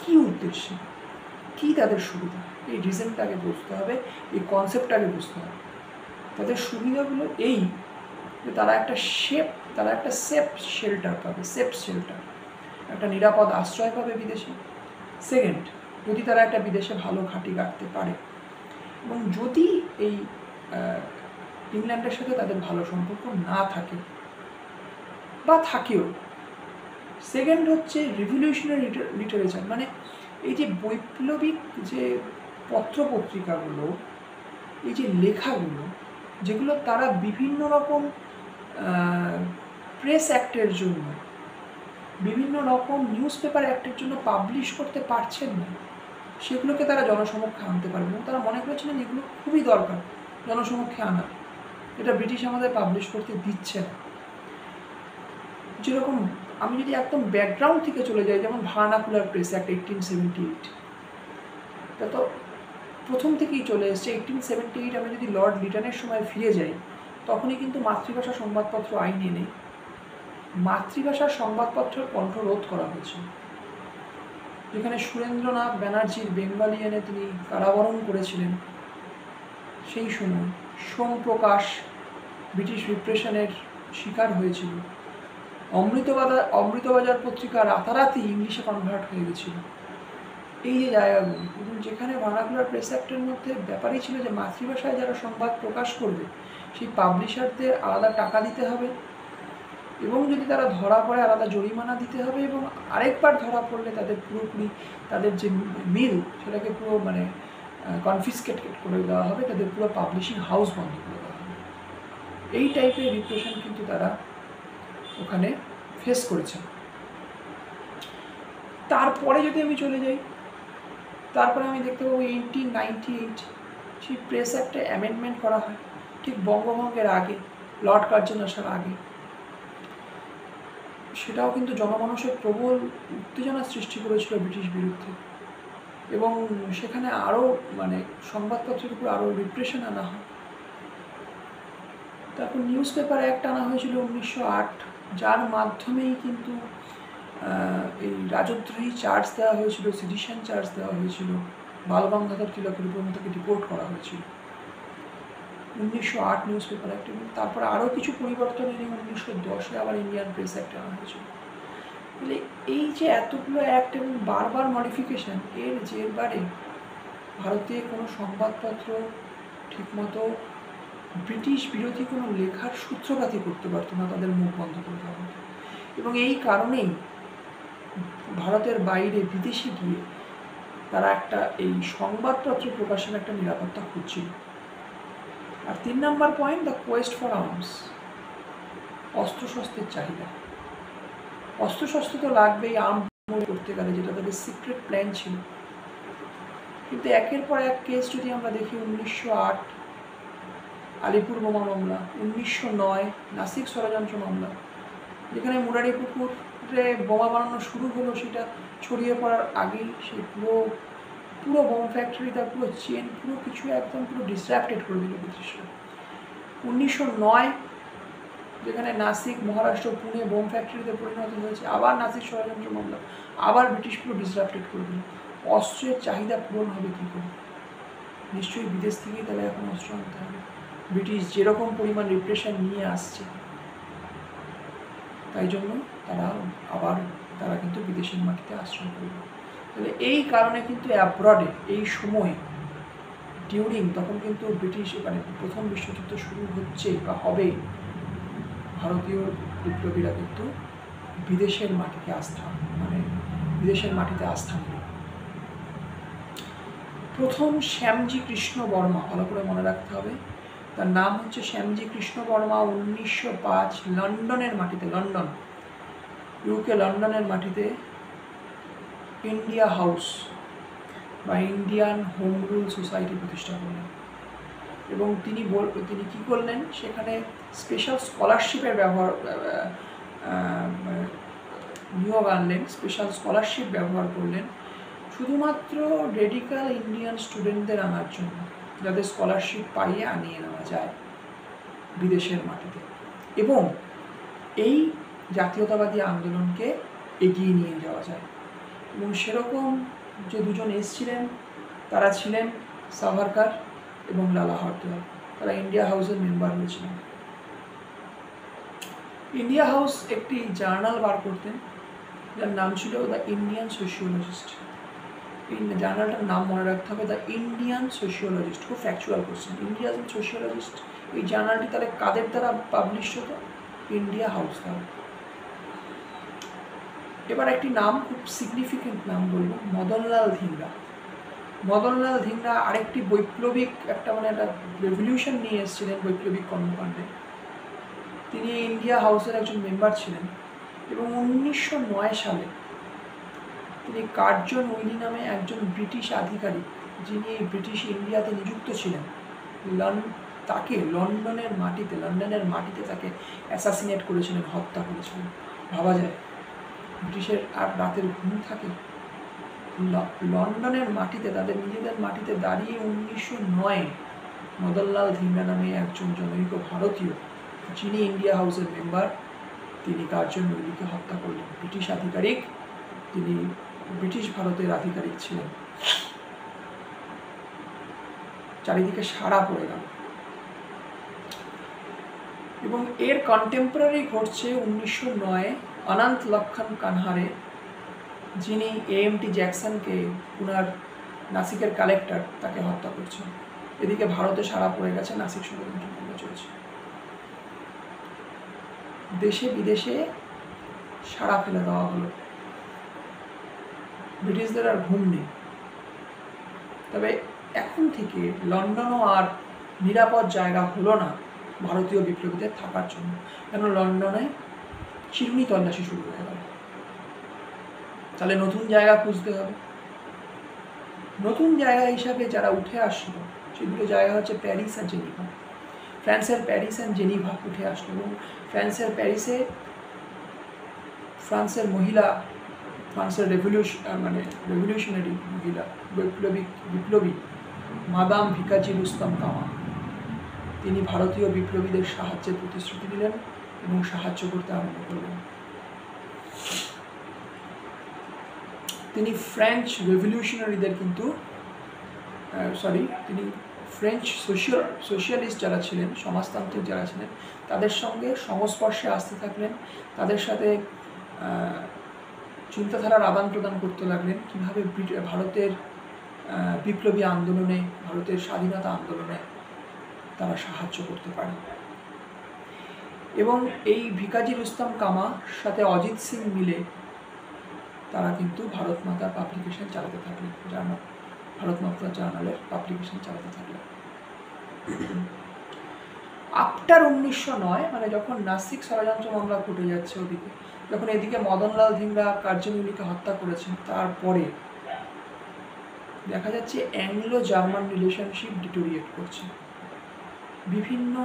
কী উদ্দেশ্যে, কী তাদের সুবিধা, এই রিজনটাকে বুঝতে হবে, এই কনসেপ্টটাকে বুঝতে হবে। তাদের সুবিধাগুলো এই যে তারা একটা সেফ শেল্টার পাবে, একটা নিরাপদ আশ্রয় পাবে বিদেশে। সেকেন্ড, যদি তারা একটা বিদেশে ভালো ঘাঁটি গাড়তে পারে এবং যদি এই ইংল্যান্ডের সাথে তাদের ভালো সম্পর্ক না থাকে বা থাকেও। সেকেন্ড হচ্ছে রিভলিউশনারি লিটারেচার, মানে এই যে বৈপ্লবিক যে পত্রপত্রিকাগুলো, এই যে লেখাগুলো, যেগুলো তারা বিভিন্ন রকম প্রেস অ্যাক্টের জন্য, বিভিন্ন রকম নিউজ পেপার অ্যাক্টের জন্য পাবলিশ করতে পারছেন না, সেগুলোকে তারা জনসমক্ষে আনতে পারবে এবং তারা মনে করেছিলেন এগুলো খুবই দরকার জনসমক্ষে আনা, এটা ব্রিটিশ আমাদের পাবলিশ করতে দিচ্ছে না। যেরকম আমি যদি একদম ব্যাকগ্রাউন্ড থেকে চলে যাই, যেমন ভার্নাকুলার প্রেস অ্যাক্ট 1878, তা তো প্রথম থেকেই চলে এসছে। 1878 আমি যদি লর্ড লিটনের সময় ফিরে যাই, তখনই কিন্তু মাতৃভাষা সংবাদপত্র আইন এনে মাতৃভাষার সংবাদপত্রের কণ্ঠরোধ করা হয়েছিল, যেখানে সুরেন্দ্রনাথ ব্যানার্জির বেঙ্গলি এনে তিনি কারাবরণ করেছিলেন। সেই সময় সোমপ্রকাশ ব্রিটিশ রিপ্রেশনের শিকার হয়েছিল। অমৃতবাজার পত্রিকা রাতারাতি ইংলিশে কনভার্ট হয়ে গেছিল। এই যে জায়গাগুলো, এবং যেখানে ভার্নাকুলার প্রেস অ্যাক্টের মধ্যে ব্যাপারই ছিল যে মাতৃভাষায় যারা সংবাদ প্রকাশ করবে সেই পাবলিশারদের আলাদা টাকা দিতে হবে এবং যদি তারা ধরা পড়ে আলাদা জরিমানা দিতে হবে, এবং আরেকবার ধরা পড়লে তাদের পুরোপুরি তাদের যে মিল সেটাকে পুরো মানে কনফিসকেট করে দেওয়া হবে, তাদের পুরো পাবলিশিং হাউস বন্ধ করে দেওয়া হবে। এই টাইপের রিপ্রেশন কিন্তু তারা ওখানে ফেস করেছেন। তারপরে যদি আমি চলে যাই, তারপরে আমি দেখতে পাবো 1898 সেই প্রেস অ্যাক্টে অ্যামেন্ডমেন্ট করা হয়, ঠিক বঙ্গভঙ্গের আগে, লর্ড কার্জন আসার আগে। সেটাও কিন্তু জনমানসের প্রবল উত্তেজনা সৃষ্টি করেছিল ব্রিটিশ বিরুদ্ধে, এবং সেখানে আরও মানে সংবাদপত্রের উপর আরও রিপ্রেশন আনা হয়। তারপর নিউজ পেপার অ্যাক্ট আনা হয়েছিল 1908, যার মাধ্যমেই কিন্তু এই রাজদ্রোহী চার্জ দেওয়া হয়েছিল, সেডিশন চার্জ দেওয়া হয়েছিল, বালগঙ্গাধর তিলকের উপর তাকে ডিপোর্ট করা হয়েছিল 1908 নিউজ পেপার অ্যাক্ট। এবং তারপরে আরও কিছু পরিবর্তন এনে 1910-এ আবার ইন্ডিয়ান প্রেস অ্যাক্ট আনা হয়েছিল। তাহলে এই যে এতগুলো অ্যাক্ট এবং বারবার মডিফিকেশন, এর জেরবারে ভারতে কোনো সংবাদপত্র ঠিকমতো ব্রিটিশ বিরোধী কোনো লেখার সূত্রপাতই করতে পারতো না, তাদের মুখ বন্ধ করে দেওয়া হতো। এবং এই কারণেই ভারতের বাইরে বিদেশে গিয়ে তারা একটা এই সংবাদপত্র প্রকাশের একটা নিরাপত্তা খুঁজছিল। আর 3 number point, the quest for arms, অস্ত্রশস্ত্রের চাহিদা। অস্ত্রশস্ত্র তো লাগবেই আর্ম করতে গেলে, যেটা তাদের সিক্রেট প্ল্যান ছিল। কিন্তু একের পর এক কেস যদি আমরা দেখি, 1908 আলিপুর বোমা মামলা, 1909 নাসিক ষড়যন্ত্র মামলা, যেখানে মুরারি পুকুরে বোমা বানানো শুরু হলো, সেটা ছড়িয়ে পড়ার আগেই সেই পুরো বোম ফ্যাক্টরি, তার পুরো চেন, পুরো কিছু একদম পুরো ডিসরাপ্টেড করে দিল ব্রিটিশরা। 1909 যেখানে নাসিক, মহারাষ্ট্র, পুনে বোম ফ্যাক্টরিতে পরিণত হয়েছে, আবার নাসিক ষড়যন্ত্র মামলা, আবার ব্রিটিশ পুরো ডিসরাপ্টেড করে দিল। অস্ত্রের চাহিদা পূরণ হবে কী করে? নিশ্চয়ই বিদেশ থেকেই তাহলে এখন অস্ত্র আনতে হবে। ব্রিটিশ যেরকম পরিমাণ রিপ্রেশন নিয়ে আসছে, তাই জন্য তারা কিন্তু বিদেশের মাটিতে আশ্রয় করবে। তাহলে এই কারণে কিন্তু অ্যাব্রডে এই সময় তখন কিন্তু ব্রিটিশ, মানে প্রথম বিশ্বযুদ্ধ শুরু হচ্ছে বা হবে, ভারতীয় বিপ্লবীরা কিন্তু বিদেশের মাটিতে আস্থা নিল। প্রথম শ্যামজি কৃষ্ণ বর্মা, ভালো করে মনে রাখতে হবে, তার নাম হচ্ছে শ্যামজি কৃষ্ণ বর্মা। 1905 লন্ডনের মাটিতে, ইউকে লন্ডনের মাটিতে ইন্ডিয়া হাউস বা ইন্ডিয়ান হোম রুল সোসাইটি প্রতিষ্ঠা করলেন। এবং তিনি কী করলেন, সেখানে স্পেশাল স্কলারশিপের নিয়োগ আনলেন, স্পেশাল স্কলারশিপ ব্যবহার করলেন শুধুমাত্র রেডিকাল ইন্ডিয়ান স্টুডেন্টদের আনার জন্য, যাদের স্কলারশিপ পাইয়ে আনিয়ে নেওয়া যায় বিদেশের মাটিতে, এবং এই জাতীয়তাবাদী আন্দোলনকে এগিয়ে নিয়ে যাওয়া যায়। এবং সেরকম যে দুজন এসেছিলেন, তারা ছিলেন সাভারকার এবং লালা হরদয়াল। তারা ইন্ডিয়া হাউসের মেম্বার হয়েছিলেন। ইন্ডিয়া হাউস একটি জার্নাল বার করতেন, যার নাম ছিল দ্য ইন্ডিয়ান সোশিওলজিস্ট। এই জার্নালটার নাম মনে রাখতে হবে, দ্য ইন্ডিয়ান সোশিওলজিস্ট। খুব ফ্যাকচুয়াল কোশ্চেন, ইন্ডিয়ান সোশিওলজিস্ট। এই জার্নালটি তাহলে কাদের দ্বারা পাবলিশ হতো? ইন্ডিয়া হাউস দ্বারা। এবার একটি নাম, খুব সিগনিফিকেন্ট নাম বলবো, মদনলাল ধিংরা। মদনলাল ধিংরা আরেকটি বৈপ্লবিক একটা রেভলিউশন নিয়ে এসেছিলেন বৈপ্লবিক কর্মকাণ্ডে। তিনি ইন্ডিয়া হাউসের একজন মেম্বার ছিলেন এবং 1909 সালে তিনি কার্জন উইলি নামে একজন ব্রিটিশ আধিকারিক, যিনি ব্রিটিশ ইন্ডিয়াতে নিযুক্ত ছিলেন, তাকে লন্ডনের মাটিতে তাকে অ্যাসাসিনেট করেছিলেন, হত্যা করেছিলেন। ভাবা যায় ব্রিটিশের আর রাতের ঘুম থাকে? লন্ডনের মাটিতে, তাদের নিজেদের মাটিতে দাঁড়িয়ে 1909 মদনলাল ধিংরা নামে একজন জনৈক ভারতীয়, যিনি ইন্ডিয়া হাউসের মেম্বার, তিনি কার্জন উইলিকে হত্যা করলেন। ব্রিটিশ আধিকারিক, তিনি ব্রিটিশ ভারতের আধিকারিক ছিলেন। চারিদিকে সাড়া পড়ে গেল। এবং এর কন্টেম্পোরারি ঘটছে 1909 অনন্ত লক্ষণ কানহারে, যিনি AMT জ্যাকসনকে, পুনার নাসিকের কালেক্টর, তাকে হত্যা করছেন। এদিকে ভারতে সাড়া পড়ে গেছে, নাসিক ষড়যন্ত্র চলছে। দেশে বিদেশে সাড়া ফেলে দেওয়া হলো, ব্রিটিশদের আর ঘুম নেই। তবে এখন থেকে লন্ডনও আর নিরাপদ জায়গা হলো না ভারতীয় বিপ্লবীদের থাকার জন্য, কেন লন্ডনে চিরুনি তল্লাশি শুরু হয়ে গেল। তাহলে নতুন জায়গা খুঁজতে হবে। নতুন জায়গা হিসাবে যারা উঠে আসলো, সেগুলো জায়গা হচ্ছে প্যারিস আর জেনিভা। ফ্রান্সের প্যারিস অ্যান্ড জেনিভা উঠে আসলো, এবং ফ্রান্সের প্যারিসে ফ্রান্সের রেভলিউশনারি মহিলা, বিপ্লবী মাদাম ভিকাজি রুস্তম কামা, তিনি ভারতীয় বিপ্লবীদের সাহায্যের প্রতিশ্রুতি দিলেন এবং সাহায্য করতে আরম্ভ করলেন। তিনি ফ্রেঞ্চ রেভলিউশনারিদের তিনি ফ্রেঞ্চ সোশিয়ালিস্ট যারা ছিলেন, সমাজতান্ত্রিক যারা ছিলেন, তাদের সঙ্গে সংস্পর্শে আসতে থাকলেন, তাদের সাথে চিন্তাধারার আদান প্রদান করতে লাগলেন, কীভাবে ভারতের বিপ্লবী আন্দোলনে, ভারতের স্বাধীনতা আন্দোলনে তারা সাহায্য করতে পারে। এবং এই ভিকাজি রুস্তম কামার সাথে অজিত সিং মিলে তারা কিন্তু ভারত মাতার পাবলিকেশন চালাতে থাকলেন, ভারত মাতা জার্নালের পাবলিকেশন চালাতে থাকলেন। আফটার 1909, মানে যখন নাসিক ষড়যন্ত্র মামলা ঘটে যাচ্ছে ওদিকে, যখন এদিকে মদনলাল ধিংরা কার্জন উইলিকে হত্যা করেছেন, তারপরে দেখা যাচ্ছে অ্যাংলো জার্মান রিলেশনশিপ ডিটোরিয়েট করছে বিভিন্ন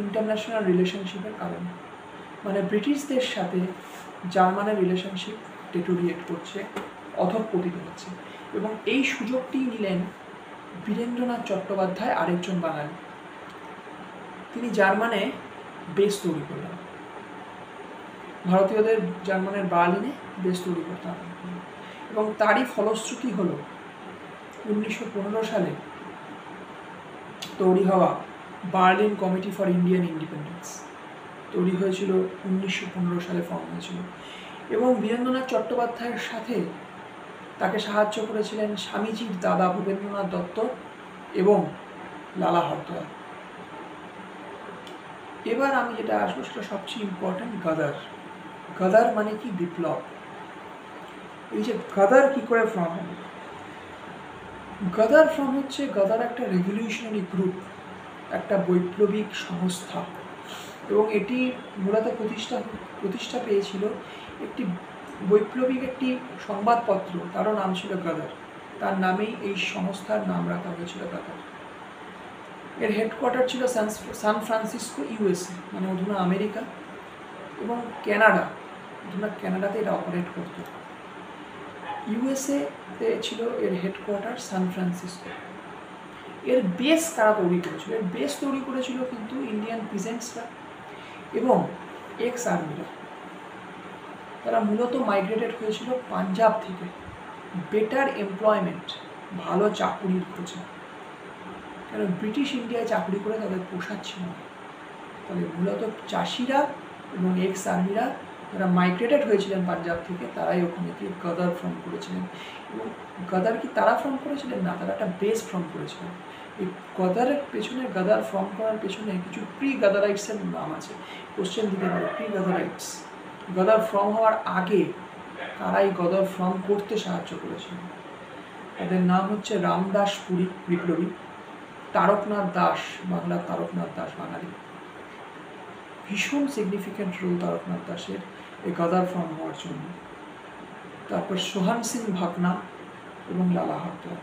ইন্টারন্যাশনাল রিলেশনশিপের কারণে। মানে ব্রিটিশদের সাথে জার্মানের রিলেশনশিপ ডিটোরিয়েট করছে, অধঃপতিত হচ্ছে। এবং এই সুযোগটি নিলেন বীরেন্দ্রনাথ চট্টোপাধ্যায়, আরেকজন বাঙালি। তিনি জার্মানে বেস তৈরি করলেন, ভারতীয়দের জার্মানের বার্লিনে বেস তৈরি করতে আরম্ভ করলেন। এবং তারই ফলশ্রুতি হল 1915 সালে তৈরি হওয়া Berlin committee for Indian independence. তৈরি হয়েছিল 1915 সালে, ফর্ম হয়েছিল। এবং বীরেন্দ্রনাথ চট্টোপাধ্যায়ের সাথে তাকে সাহায্য করেছিলেন স্বামীজির দাদা ভূপেন্দ্রনাথ দত্ত এবং লালা হরদয়াল। এবার আমি যেটা আসবো সেটা সবচেয়ে ইম্পর্টেন্ট, গাদার। গাদার মানে কি? বিপ্লব। এই যে গাদার কি করে ফর্ম হবে? গাদার ফর্ম হচ্ছে, গাদার একটা রেভলিউশনারি গ্রুপ, একটা বৈপ্লবিক সংস্থা। এবং এটি মূলত প্রতিষ্ঠা পেয়েছিল একটি বৈপ্লবিক একটি সংবাদপত্র, তারও নাম ছিল গাদার। তার নামেই এই সংস্থার নাম রাখা হয়েছিল গাদার। এর হেডকোয়ার্টার ছিল সান ফ্রান্সিসকো, ইউএসএ, মানে অধুনা আমেরিকা, এবং ক্যানাডা, অধুনা ক্যানাডাতে এটা অপারেট করত। ইউএসএতে ছিল এর হেডকোয়ার্টার, সান ফ্রান্সিসকো। এর বেস কারা তৈরি করেছিল? এর বেস তৈরি করেছিল কিন্তু ইন্ডিয়ান পিজেন্টসরা এবং এক্স আর্মিরা। তারা মূলত মাইগ্রেটেড হয়েছিল পাঞ্জাব থেকে বেটার এমপ্লয়মেন্ট, ভালো চাকুরির খোঁজে। কারণ ব্রিটিশ ইন্ডিয়ায় চাকরি করে তাদের পোষাচ্ছিল না। তবে মূলত চাষিরা এবং এক্স আর্মিরা যারা মাইগ্রেটেড হয়েছিলেন পাঞ্জাব থেকে, তারাই ওখানে গিয়ে গাদার ফর্ম করেছিলেন। এবং গাদার কি তারা ফর্ম করেছিলেন? না, তারা একটা বেস ফর্ম করেছিলেন। এই গাদারের পেছনে, গাদার ফর্ম করার পেছনে কিছু প্রি গাদারাইটসের নাম আছে। কোশ্চেন দিতে পারে, প্রি গাদারাইটস। গাদার ফর্ম হওয়ার আগে কারাই গাদার ফর্ম করতে সাহায্য করেছিলেন? তাদের নাম হচ্ছে রামদাস পুরী বিপ্লবী, তারকনাথ দাস, বাংলার তারকনাথ দাস বাঙালি। ভীষণ সিগনিফিক্যান্ট রোল তারকনাথ দাসের এই গাদার ফর্ম হওয়ার জন্য। তারপর সোহান সিং ভাকনা এবং লালা হরদয়াল,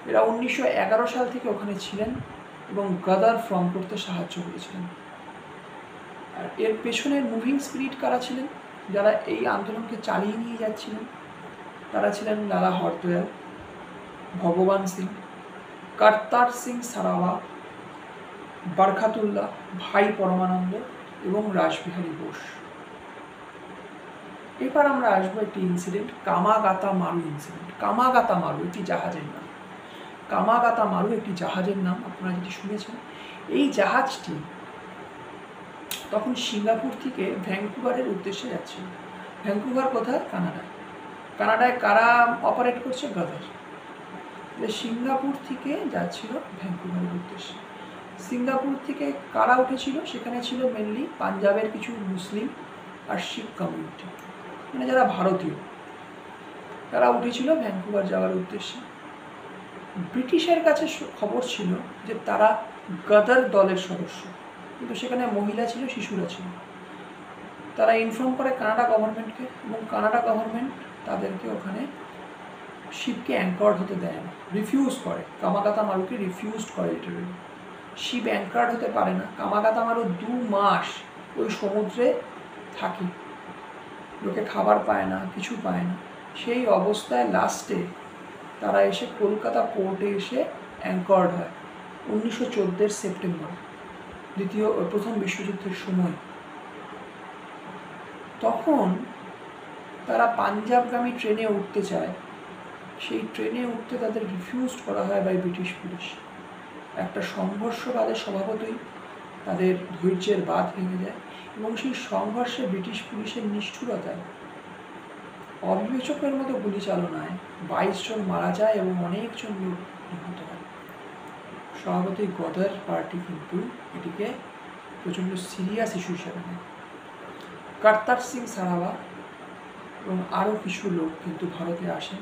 এরা 1911 সাল থেকে ওখানে ছিলেন এবং গাদার ফর্ম করতে সাহায্য করেছিলেন। আর এর পেছনের মুভিং স্পিরিট কারা ছিলেন, যারা এই আন্দোলনকে চালিয়ে নিয়ে যাচ্ছিলেন? তারা ছিলেন লালা হরদয়াল, ভগবান সিং, কর্তার সিং সারাওয়া, বরখাতুল্লাহ, ভাই পরমানন্দ এবং রাসবিহারী বোস। এবার আমরা আসবো একটি ইনসিডেন্ট, কামাগাতা মারু ইনসিডেন্ট। কামাগাতা মারু একটি জাহাজের নাম। কামাগাতা মারু একটি জাহাজের নাম, আপনারা যেটি শুনেছেন। এই জাহাজটি তখন সিঙ্গাপুর থেকে ভ্যাঙ্কুভারের উদ্দেশ্যে যাচ্ছিল। ভ্যাঙ্কুভার কোথায়? কানাডা। কানাডায় কারা অপারেট করছে? গাদার। সিঙ্গাপুর থেকে যাচ্ছিল ভ্যাঙ্কুভারের উদ্দেশ্যে। সিঙ্গাপুর থেকে কারা উঠেছিল? সেখানে ছিল মেনলি পাঞ্জাবের কিছু মুসলিম আর শিখ কমিউনিটি, মানে যারা ভারতীয়, তারা উঠেছিল ভ্যাঙ্কুভার যাওয়ার উদ্দেশ্যে। ব্রিটিশের কাছে খবর ছিল যে তারা গাদার দলের সদস্য, কিন্তু সেখানে মহিলা ছিল, শিশুরা ছিল। তারা ইনফর্ম করে কানাডা গভর্নমেন্টকে, এবং কানাডা গভর্নমেন্ট তাদেরকে ওখানে শিপকে অ্যাঙ্কার্ড হতে দেয় না, রিফিউজ করে। কামাগাতা মারুকে রিফিউজড করে লিটারেলি। শিপ অ্যাঙ্কার্ড হতে পারে না। কামাগাতা মারু 2 মাস ওই সমুদ্রে থাকে, লোকে খাবার পায় না, কিছু পায় না। সেই অবস্থায় লাস্টে তারা এসে কলকাতা পোর্টে এসে অ্যাঙ্কার্ড হয় 1914 সেপ্টেম্বর, প্রথম বিশ্বযুদ্ধের সময়। তখন তারা পাঞ্জাবগামী ট্রেনে উঠতে চায়, সেই ট্রেনে উঠতে তাদের রিফিউজড করা হয় বাই ব্রিটিশ পুলিশ। একটা সংঘর্ষ বাদে স্বভাবতই তাদের ধৈর্যের বাঁধ ভেঙে যায়, এবং সেই সংঘর্ষে ব্রিটিশ পুলিশের নিষ্ঠুরতায়, অবিবেচকের মতো গুলি চালনায় 22 জন মারা যায় এবং অনেকজন লোক নিহত হয়। স্বভাবতই গাদার পার্টি কিন্তু এটিকে প্রচণ্ড সিরিয়াস ইস্যু হিসাবে নেয়। কর্তার সিং সারাওয়া এবং আরও কিছু লোক কিন্তু ভারতে আসেন,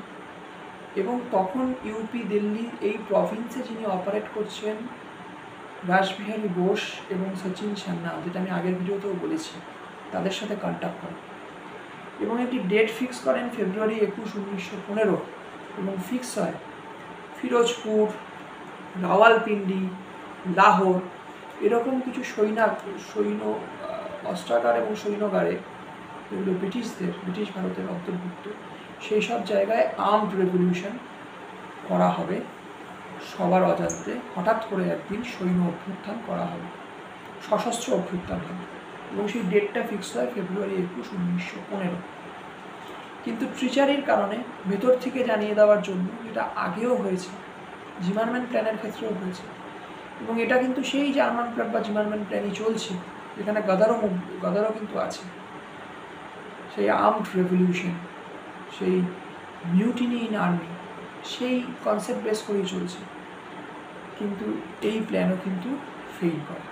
এবং তখন ইউপি, দিল্লি এই প্রভিন্সে যিনি অপারেট করছেন রাসবিহারী বোস এবং সচিন সান্যাল, যেটা আমি আগের ভিডিওতেও বলেছি, তাদের সাথে কন্ট্যাক্ট করেন এবং একটি ডেট ফিক্স করেন ফেব্রুয়ারি 21, 1915, এবং ফিক্স হয় ফিরোজপুর, রাওয়ালপিন্ডি, লাহোর এরকম কিছু সৈন্য অস্ত্রাগার এবং সৈন্যগারে, যেগুলো ব্রিটিশ ভারতের অন্তর্ভুক্ত, সেই সব জায়গায় আর্মড রেভলিউশন করা হবে সবার অজান্তে। হঠাৎ করে একদিন সৈন্য অভ্যুত্থান করা হবে, সশস্ত্র অভ্যুত্থান হবে, এবং সেই ডেটটা ফিক্স হয় ফেব্রুয়ারি 21, 1915। কিন্তু ট্রিচারির কারণে ভেতর থেকে জানিয়ে দেওয়ার জন্য, যেটা আগেও হয়েছে, জিমারম্যান প্ল্যানের ক্ষেত্রেও হয়েছে, এবং এটা কিন্তু সেই জার্মান প্ল্যান বা জিমারম্যান প্ল্যানই চলছে, যেখানে গাদারও কিন্তু আছে। সেই আর্মড রেভলিউশন, সেই মিউটিনি ইন আর্মি, সেই কনসেপ্ট বেস করেই চলছে, কিন্তু এই প্ল্যানও কিন্তু ফেল করে।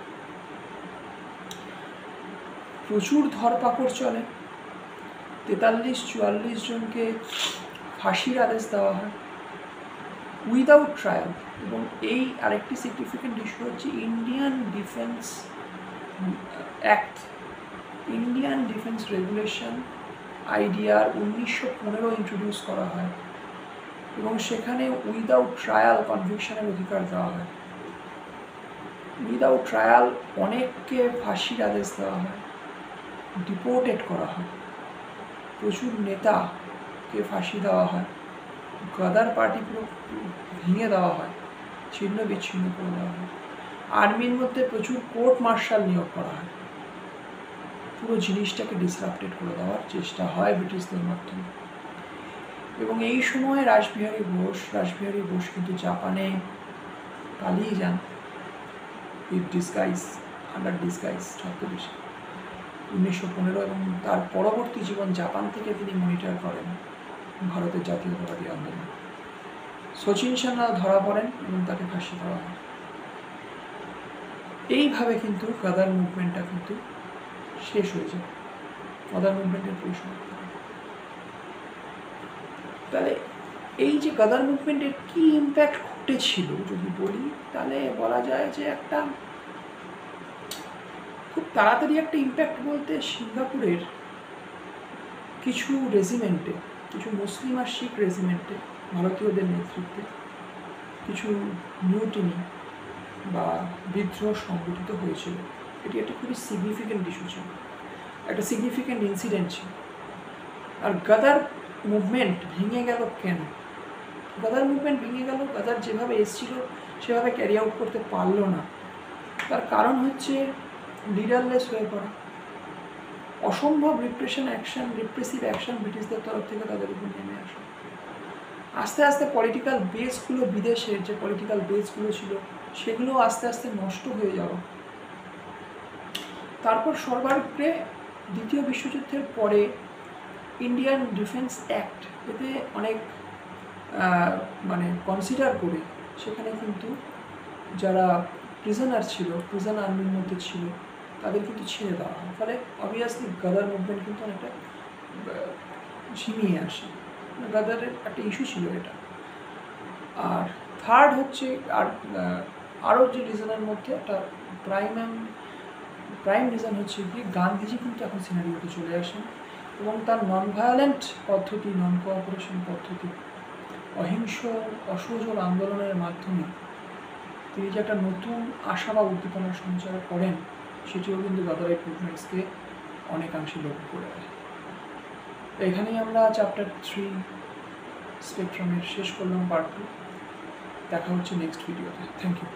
প্রচুর ধরপাকড় চলে, 43-44 জনকে ফাঁসির আদেশ দেওয়া হয় উইদাউট ট্রায়াল। এবং এই আরেকটি সিগনিফিকেন্ট ইস্যু হচ্ছে Indian defence act, Indian defence regulation IDR 1915 introduce করা হয়, এবং সেখানে উইদাউট ট্রায়াল কনভিকশনের অধিকার দেওয়া হয়। উইদাউট ট্রায়াল অনেককে ফাঁসির আদেশ দেওয়া হয়, ডিপোর্টেড করা হয়, প্রচুর নেতাকে ফাঁসি দেওয়া হয়, গাদার পার্টি পুরো ভেঙে দেওয়া হয়, ছিন্ন বিচ্ছিন্ন করে দেওয়া হয়, আর্মির মধ্যে প্রচুর কোর্ট মার্শাল নিয়োগ করা হয়, পুরো জিনিসটাকে ডিসরাপ্টেড করে দেওয়ার চেষ্টা হয় ব্রিটিশদের মাধ্যমে। এবং এই সময় রাসবিহারী বোস কিন্তু জাপানে পালিয়ে যান আন্ডার ডিসগাইজ ছদ্মবেশে 1915, এবং তার পরবর্তী জীবন জাপান থেকে তিনি মনিটর করেন ভারতের জাতীয়তাবাদী আন্দোলন। শচীন সেনরা ধরা পড়েন এবং তাকে ফাঁসি দেওয়া হয়। এইভাবে কিন্তু গাদার মুভমেন্টটা কিন্তু শেষ হয়ে যায়, গাদার মুভমেন্টের পরিসমাপ্তি। তাহলে এই যে গাদার মুভমেন্টের কি ইম্প্যাক্ট ঘটেছিল যদি বলি, তাহলে বলা যায় যে একটা খুব তাড়াতাড়ি একটা ইম্প্যাক্ট বলতে, সিঙ্গাপুরের কিছু রেজিমেন্টে, কিছু মুসলিম আর শিখ রেজিমেন্টে ভারতীয়দের নেতৃত্বে কিছু মিউটিনি বা বিদ্রোহ সংগঠিত হয়েছিল। এটি একটা খুবই সিগনিফিকেন্ট ইস্যু ছিল, একটা সিগনিফিকেন্ট ইনসিডেন্ট ছিল। আর গাদার মুভমেন্ট ভেঙে গেল কেন? গাদার মুভমেন্ট ভেঙে গেল, গাদার যেভাবে এসেছিল সেভাবে ক্যারি আউট করতে পারলো না। তার কারণ হচ্ছে লিডারলেস হয়ে পড়া, অসম্ভব রিপ্রেসিভ অ্যাকশন ব্রিটিশদের তরফ থেকে তাদের উপর নেমে আসা। আস্তে আস্তে পলিটিক্যাল বেসগুলো, বিদেশের যে পলিটিক্যাল বেসগুলো ছিল সেগুলো আস্তে আস্তে নষ্ট হয়ে যাওয়া। তারপর সর্বাগ্রে দ্বিতীয় বিশ্বযুদ্ধের পরে ইন্ডিয়ান ডিফেন্স অ্যাক্ট, এতে অনেক কনসিডার করে সেখানে কিন্তু যারা প্রিজনার ছিল, প্রিজন আর্মির মধ্যে ছিল, তাদের কিন্তু ছেড়ে দেওয়া হয়। ফলে অবভিয়াসলি গাদার মুভমেন্ট কিন্তু অনেকটা ঝিমিয়ে আসে। গাদারের একটা ইস্যু ছিল এটা। আর থার্ড হচ্ছে আরও যে রিজনের মধ্যে একটা প্রাইম রিজন হচ্ছে কি, গান্ধীজি কিন্তু এখন সিনারিওতে চলে আসেন এবং তার নন ভায়োলেন্ট পদ্ধতি, নন কোঅপারেশন পদ্ধতি, অহিংস অসহযোগ আন্দোলনের মাধ্যমে তিনি যে একটা নতুন আশা বা উদ্দীপনার সঞ্চার করেন, সেটিও কিন্তু গাদারের মুভমেন্টসকে অনেকাংশে লক্ষ্য করে দেয়। এখানেই আমরা চ্যাপ্টার 3 স্পেকট্রামের শেষ করলাম, পার্ট 2। দেখা হচ্ছে নেক্সট ভিডিওতে। Thank you.